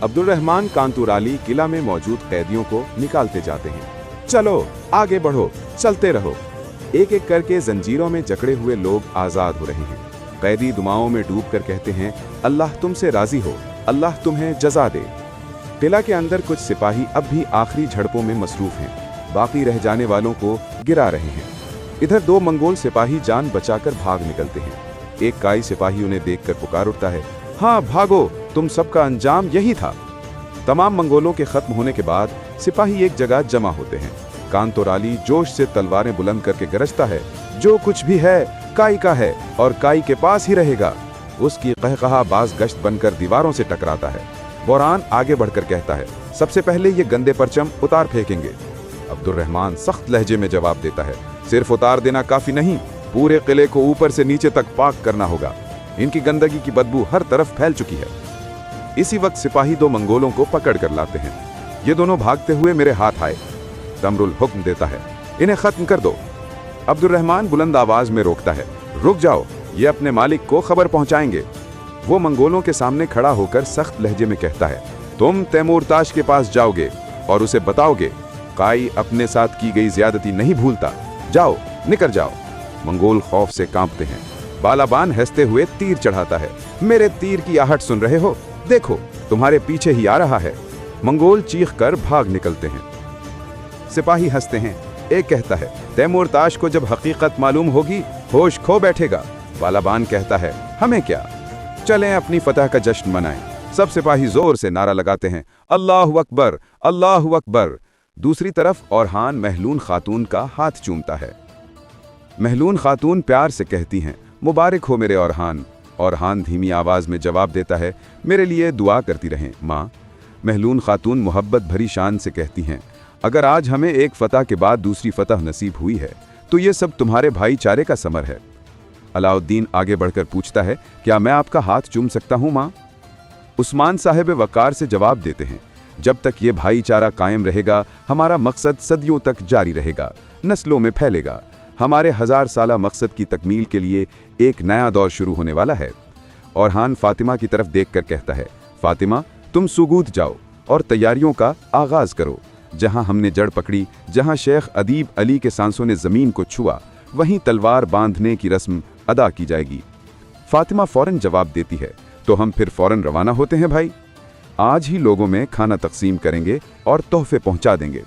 अब्दुल रहमान कांतुराली किला में मौजूद कैदियों को निकालते जाते हैं। चलो आगे बढ़ो, चलते रहो। एक एक करके जंजीरों में जकड़े हुए लोग आजाद हो रहे हैं। कैदी दुआओं में डूबकर कहते हैं, अल्लाह तुमसे राजी हो, अल्लाह तुम्हें जजा दे। किला के अंदर कुछ सिपाही अब भी आखिरी झड़पों में मसरूफ हैं, बाकी रह जाने वालों को गिरा रहे हैं। इधर दो मंगोल सिपाही जान बचाकर भाग निकलते हैं। एक काई सिपाही उन्हें देखकर पुकार उठता है, हाँ भागो, तुम सबका अंजाम यही था। तमाम मंगोलों के खत्म होने के बाद सिपाही एक जगह जमा होते हैं। कांतुराली जोश से तलवारें बुलंद करके गरजता है, जो कुछ भी है काई का है और काई के पास ही रहेगा। उसकी कहकहा बाज गश्त बनकर दीवारों से टकराता है। बोरान आगे बढ़कर कहता है, सबसे पहले ये गंदे परचम उतार फेंकेंगे। अब्दुल रहमान सख्त लहजे में जवाब देता है, सिर्फ उतार देना काफी नहीं, पूरे किले को ऊपर से नीचे तक पाक करना होगा। इनकी गंदगी की बदबू हर तरफ फैल चुकी है। इसी वक्त सिपाही दो मंगोलों को पकड़ कर लाते हैं। ये दोनों भागते हुए मेरे हाथ आए। तमरुल हुक्म देता है, इन्हें खत्म कर दो। अब्दुल रहमान बुलंद आवाज में रोकता है, रुक जाओ, ये अपने मालिक को खबर पहुंचाएंगे। वो मंगोलों के सामने खड़ा होकर सख्त लहजे में कहता है, तुम तैमूरताश के पास जाओगे और उसे बताओगे काई अपने साथ की गई ज्यादती नहीं भूलता। जाओ, निकल जाओ। मंगोल खौफ से कांपते हैं। बालाबान हंसते हुए तीर चढ़ाता है, मेरे तीर की आहट सुन रहे हो? देखो, तुम्हारे पीछे ही आ रहा है। मंगोल चीख कर भाग निकलते हैं। सिपाही हंसते हैं। एक कहता है, तैमूरताश को जब हकीकत मालूम होगी होश खो बैठेगा। बालाबान कहता है, हमें क्या, चलें अपनी फतह का जश्न मनाएं। सब सिपाही जोर से नारा लगाते हैं, अल्लाहु अकबर, अल्लाहु अकबर। दूसरी तरफ औरहान महलून खातून का हाथ चूमता है। महलून खातून प्यार से कहती हैं, मुबारक हो मेरे औरहान। औरहान धीमी आवाज में जवाब देता है, मेरे लिए दुआ करती रहें माँ। महलून खातून मोहब्बत भरी शान से कहती हैं, अगर आज हमें एक फतह के बाद दूसरी फतह नसीब हुई है तो ये सब तुम्हारे भाईचारे का समर है। अलाउद्दीन आगे बढ़कर पूछता है, क्या मैं आपका हाथ चूम सकता हूँ माँ? उस्मान साहिब वकार से जवाब देते हैं, जब तक ये भाईचारा कायम रहेगा हमारा मकसद सदियों तक जारी रहेगा, नस्लों में फैलेगा। हमारे 1000 साला मकसद की तकमील के लिए एक नया दौर शुरू होने वाला है। औरहान फातिमा की तरफ देखकर कहता है, फातिमा तुम सुगूत जाओ और तैयारियों का आगाज करो। जहां हमने जड़ पकड़ी, जहां शेख अदीब अली के सांसों ने जमीन को छुआ, वहीं तलवार बांधने की रस्म अदा की जाएगी। फातिमा फौरन जवाब देती है, तो हम फिर फौरन रवाना होते हैं भाई। आज ही लोगों में खाना तकसीम करेंगे और तोहफे पहुंचा देंगे।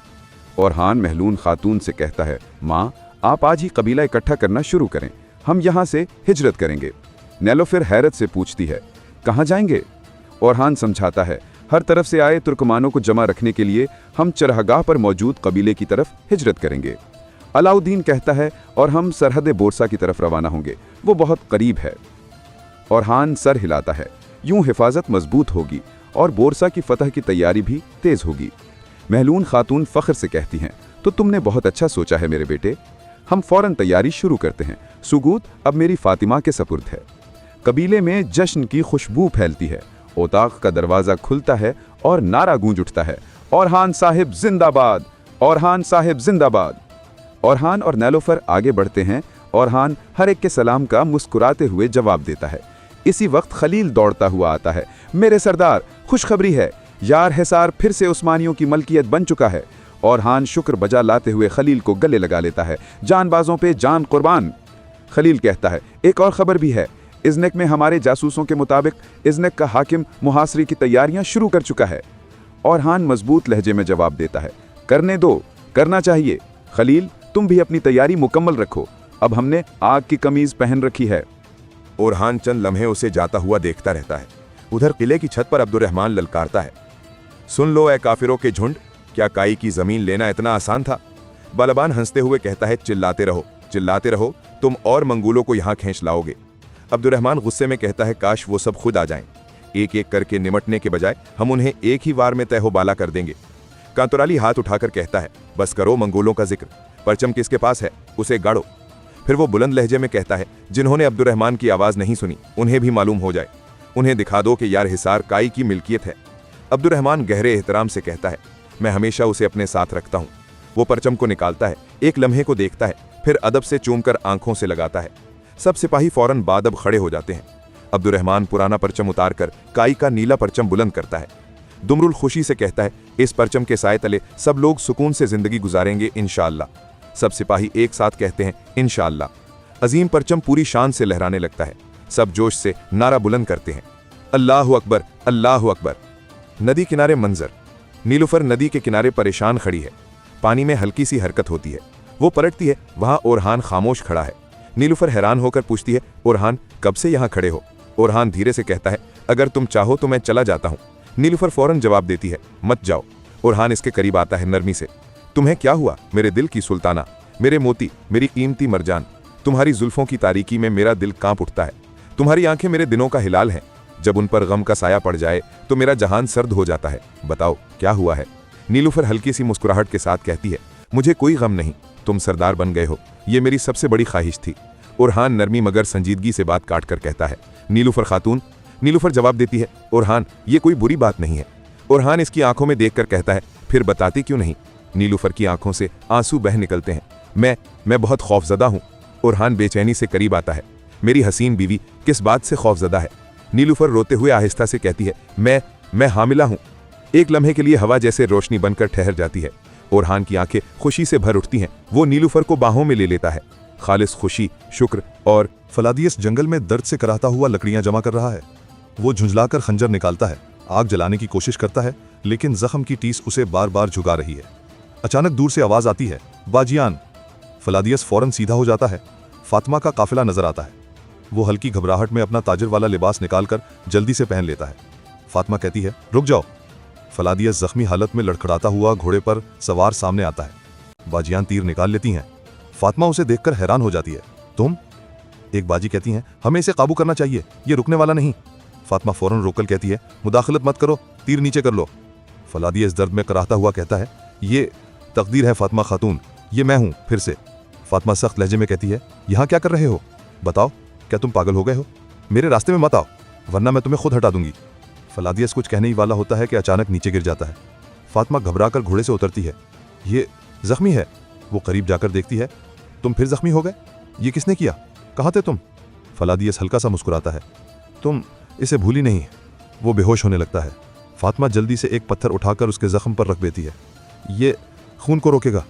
औरहान महलून खातून से कहता है, माँ आप आज ही कबीला इकट्ठा करना शुरू करें, हम यहाँ से हिजरत करेंगे। नेलोफिर हैरत से पूछती है, कहाँ जाएंगे? औरहान समझाता है, हर तरफ से आए तुर्कमानों को जमा रखने के लिए हम चरहगाह पर मौजूद कबीले की तरफ हिजरत करेंगे। अलाउद्दीन कहता है, और हम सरहद बोरसा की तरफ रवाना होंगे, वो बहुत करीब है। औरहान सर हिलाता है, यूं हिफाजत मजबूत होगी और बोरसा की फतह की तैयारी भी तेज होगी। महलून खातून फख्र से कहती हैं, तो तुमने बहुत अच्छा सोचा है मेरे बेटे, हम फौरन तैयारी शुरू करते हैं। सुगूत अब मेरी फातिमा के सपुर्द है। कबीले में जश्न की खुशबू फैलती है। ओताक का दरवाजा खुलता है और नारा गूंज उठता है, औरहान साहिब जिंदाबाद, औरहान साहिब जिंदाबाद। औरहान और नेलोफर आगे बढ़ते हैं। औरहान हर एक के सलाम का मुस्कुराते हुए जवाब देता है। इसी वक्त खलील दौड़ता हुआ आता है, मेरे सरदार खुशखबरी है, यार हिसार फिर से उस्मानियों की मलकियत बन चुका है। औरहान शुक्र बजा लाते हुए खलील को गले लगा लेता है, जानबाजों पे जान कुर्बान। खलील कहता है, एक और खबर भी है, इज़्नेक में हमारे जासूसों के मुताबिक इज़्नेक का हाकिम मुहासरे की तैयारियां शुरू कर चुका है। औरहान मजबूत लहजे में जवाब देता है, करने दो, करना चाहिए। खलील तुम भी अपनी तैयारी मुकम्मल रखो, अब हमने आग की कमीज पहन रखी है। औरहान चंद लम्हे उसे जाता हुआ देखता रहता है। उधर किले की छत पर अब्दुल रहमान ललकारता है, सुन लो ए काफिरों के झुंड, क्या काई की जमीन लेना इतना आसान था? बालाबान हंसते हुए कहता है, चिल्लाते रहो, चिल्लाते रहो, तुम और मंगोलों को यहाँ खींच लाओगे। अब्दुल रहमान गुस्से में कहता है, काश वो सब खुद आ जाएं। एक एक करके निमटने के बजाय हम उन्हें एक ही वार में तहबाला कर देंगे। कांतुराली हाथ उठाकर कहता है, बस करो मंगोलों का जिक्र, परचम किसके पास है उसे गाड़ो। फिर वो बुलंद लहजे में कहता है, जिन्होंने अब्दुल रहमान की आवाज़ नहीं सुनी उन्हें भी मालूम हो जाए, उन्हें दिखा दो कि यार हिसार काई की मिल्कियत है। अब्दुल रहमान गहरे एहतराम से कहता है, मैं हमेशा उसे अपने साथ रखता हूँ। वो परचम को निकालता है, एक लम्हे को देखता है, फिर अदब से चूमकर आंखों से लगाता है। सब सिपाही फौरन बादब खड़े हो जाते हैं। अब्दुल रहमान पुराना परचम उतारकर काई का नीला परचम बुलंद करता है। दुमरुल खुशी से कहता है, इस परचम के साए तले सब लोग सुकून से जिंदगी गुजारेंगे इंशाअल्लाह। सब सिपाही एक साथ कहते हैं इंशाअल्लाह। अजीम परचम पूरी शान से लहराने लगता है। सब जोश से नारा बुलंद करते हैं, अल्लाहु अकबर, अल्लाहु अकबर। नदी किनारे मंजर। नीलुफर नदी के किनारे परेशान खड़ी है। पानी में हल्की सी हरकत होती है। वो पलटती है, वहां ओरहान खामोश खड़ा है। नीलुफर हैरान होकर पूछती है, ओरहान कब से यहाँ खड़े हो? ओरहान धीरे से कहता है, अगर तुम चाहो तो मैं चला जाता हूँ। नीलुफर फौरन जवाब देती है, मत जाओ। ओरहान इसके करीब आता है नरमी से, तुम्हें क्या हुआ मेरे दिल की सुल्ताना, मेरे मोती, मेरी कीमती मरजान। तुम्हारी जुल्फों की तारीकी में मेरा दिल कांप उठता है। तुम्हारी आंखें मेरे दिनों का हिलाल हैं। जब उन पर गम का साया पड़ जाए तो मेरा जहान सर्द हो जाता है। बताओ क्या हुआ है? नीलुफर हल्की सी मुस्कुराहट के साथ कहती है, मुझे कोई गम नहीं, तुम सरदार बन गए हो, ये मेरी सबसे बड़ी ख्वाहिश थी। ओरहान नरमी मगर संजीदगी से बात काट कर कहता है, नीलुफर खातून। नीलुफर जवाब देती है, ओरहान ये कोई बुरी बात नहीं है। ओरहान इसकी आंखों में देखकर कहता है, फिर बताती क्यों नहीं? नीलुफर की आंखों से आंसू बह निकलते हैं। मैं बहुत खौफजदा हूँ। ओरहान बेचैनी से करीब आता है, मेरी हसीन बीवी किस बात से खौफजदा है? नीलुफर रोते हुए आहिस्ता से कहती है, मैं हामिला हूँ। एक लम्हे के लिए हवा जैसे रोशनी बनकर ठहर जाती है। ओरहान की आंखें खुशी से भर उठती हैं। वो नीलुफर को बाहों में ले लेता है। खालिस खुशी, शुक्र और फलादियस जंगल में दर्द से कराहता हुआ लकड़ियां जमा कर रहा है। वो झुंझलाकर खंजर निकालता है, आग जलाने की कोशिश करता है, लेकिन जख्म की टीस उसे बार बार झुका रही है। अचानक दूर से आवाज आती है, बाजियान। फलादियस फौरन सीधा हो जाता है। फातिमा का काफिला नजर आता है। वो हल्की घबराहट में अपना ताजिर वाला लिबास निकालकर जल्दी से पहन लेता है। फातिमा कहती है, रुक जाओ। फलादियस जख्मी हालत में लड़खड़ाता हुआ घोड़े पर सवार सामने आता है। बाजियान तीर निकाल लेती हैं। फातिमा उसे देखकर हैरान हो जाती है। तुम? एक बाजी कहती हैं, हमें इसे काबू करना चाहिए, ये रुकने वाला नहीं। फातिमा फौरन रोककर कहती है, मुदाखलत मत करो, तीर नीचे कर लो। फलादियस दर्द में कराहता हुआ कहता है, ये तकदीर है फातिमा खातून, ये मैं हूं। फिर से फातिमा सख्त लहजे में कहती है, यहां क्या कर रहे हो? बताओ, क्या तुम पागल हो गए हो? मेरे रास्ते में मत आओ, वरना मैं तुम्हें खुद हटा दूंगी। फलादियस कुछ कहने ही वाला होता है कि अचानक नीचे गिर जाता है। फातिमा घबराकर घोड़े से उतरती है। ये जख्मी है। वो करीब जाकर देखती है, तुम फिर जख्मी हो गए? ये किसने किया? कहाँ थे तुम? फलादियस हल्का सा मुस्कुराता है, तुम इसे भूली नहीं। वो बेहोश होने लगता है। फातिमा जल्दी से एक पत्थर उठाकर उसके जख्म पर रख देती है। ये खून को रोकेगा,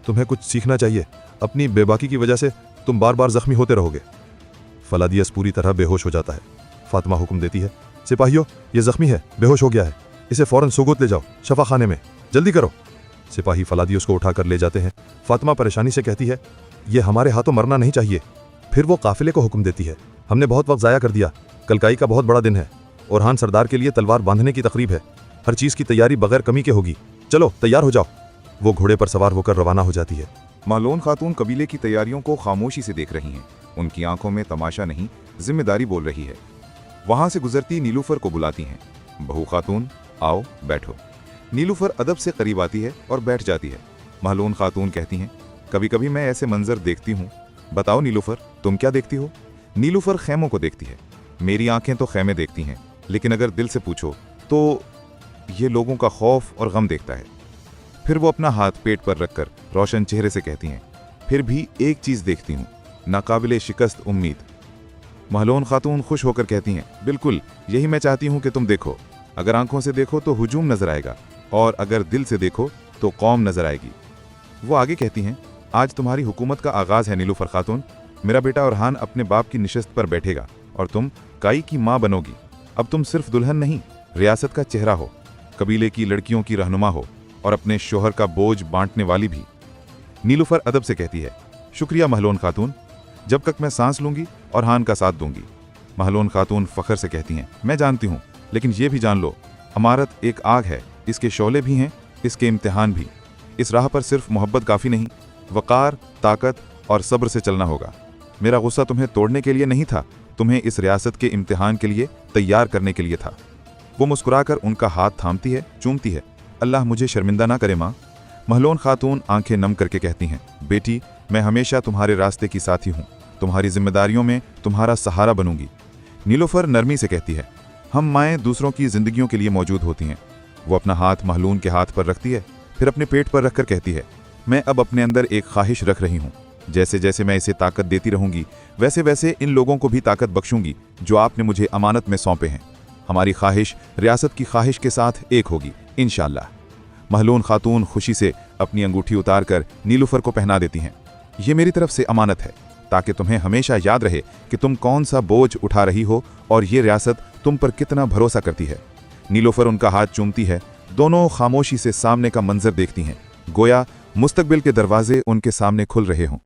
तुम्हें कुछ सीखना चाहिए। अपनी बेबाकी की वजह से तुम बार बार जख्मी होते रहोगे। फलादियस पूरी तरह बेहोश हो जाता है। फातिमा हुक्म देती है, सिपाहियों, ये जख्मी है, बेहोश हो गया है, इसे फौरन सोगोत ले जाओ शफा खाने में, जल्दी करो। सिपाही फलादियस को उठाकर ले जाते हैं। फातिमा परेशानी से कहती है, ये हमारे हाथों मरना नहीं चाहिए। फिर वो काफिले को हुक्म देती है, हमने बहुत वक्त ज़ाया कर दिया, कलकाई का बहुत बड़ा दिन है। ओरहान सरदार के लिए तलवार बांधने की तकरीब है, हर चीज़ की तैयारी बगैर कमी के होगी, चलो तैयार हो जाओ। वो घोड़े पर सवार होकर रवाना हो जाती है। मालोन खातून कबीले की तैयारियों को खामोशी से देख रही हैं। उनकी आंखों में तमाशा नहीं, जिम्मेदारी बोल रही है। वहां से गुजरती नीलुफर को बुलाती हैं, बहू खातून आओ बैठो। नीलुफर अदब से करीब आती है और बैठ जाती है। मालोन खातून कहती हैं, कभी कभी मैं ऐसे मंजर देखती हूँ। बताओ नीलुफर, तुम क्या देखती हो? नीलुफर खैमों को देखती है। मेरी आंखें तो खैमे देखती हैं, लेकिन अगर दिल से पूछो तो ये लोगों का खौफ और गम देखता है। फिर वो अपना हाथ पेट पर रखकर रोशन चेहरे से कहती हैं, फिर भी एक चीज देखती हूँ, नाकाबिले शिकस्त उम्मीद। महलोन खातून खुश होकर कहती हैं, बिल्कुल यही मैं चाहती हूँ कि तुम देखो। अगर आंखों से देखो तो हुजूम नजर आएगा, और अगर दिल से देखो तो कौम नजर आएगी। वो आगे कहती हैं, आज तुम्हारी हुकूमत का आगाज है नीलुफर खातून। मेरा बेटा ओरहान अपने बाप की निशस्त पर बैठेगा और तुम काई की माँ बनोगी। अब तुम सिर्फ दुल्हन नहीं, रियासत का चेहरा हो, कबीले की लड़कियों की रहनुमा हो और अपने शोहर का बोझ बांटने वाली भी। नीलुफर अदब से कहती है, शुक्रिया महलोन खातून, जब तक मैं सांस लूंगी ओरहान का साथ दूंगी। महलोन खातून फखर से कहती हैं, मैं जानती हूँ, लेकिन ये भी जान लो, अमारत एक आग है, इसके शोले भी हैं, इसके इम्तिहान भी। इस राह पर सिर्फ मोहब्बत काफ़ी नहीं, वक़ार, ताकत और सब्र से चलना होगा। मेरा गुस्सा तुम्हें तोड़ने के लिए नहीं था, तुम्हें इस रियासत के इम्तिहान के लिए तैयार करने के लिए था। वो मुस्कुराकर उनका हाथ थामती है, चूमती है। अल्लाह मुझे शर्मिंदा ना करे माँ। महलोन खातून आंखें नम करके कहती हैं, बेटी मैं हमेशा तुम्हारे रास्ते की साथी हूँ, तुम्हारी जिम्मेदारियों में तुम्हारा सहारा बनूंगी। नीलुफर नरमी से कहती है, हम माएँ दूसरों की जिंदगियों के लिए मौजूद होती हैं। वो अपना हाथ महलून के हाथ पर रखती है, फिर अपने पेट पर रखकर कहती है, मैं अब अपने अंदर एक ख्वाहिश रख रही हूँ। जैसे जैसे मैं इसे ताकत देती रहूंगी, वैसे वैसे इन लोगों को भी ताकत बख्शूंगी जो आपने मुझे अमानत में सौंपे हैं। हमारी ख्वाहिश रियासत की ख्वाहिश के साथ एक होगी इंशाअल्लाह। महलून खातून खुशी से अपनी अंगूठी उतारकर नीलूफर को पहना देती हैं। ये मेरी तरफ से अमानत है ताकि तुम्हें हमेशा याद रहे कि तुम कौन सा बोझ उठा रही हो और ये रियासत तुम पर कितना भरोसा करती है। नीलूफर उनका हाथ चूमती है। दोनों खामोशी से सामने का मंजर देखती हैं, गोया मुस्तकबिल के दरवाजे उनके सामने खुल रहे हों।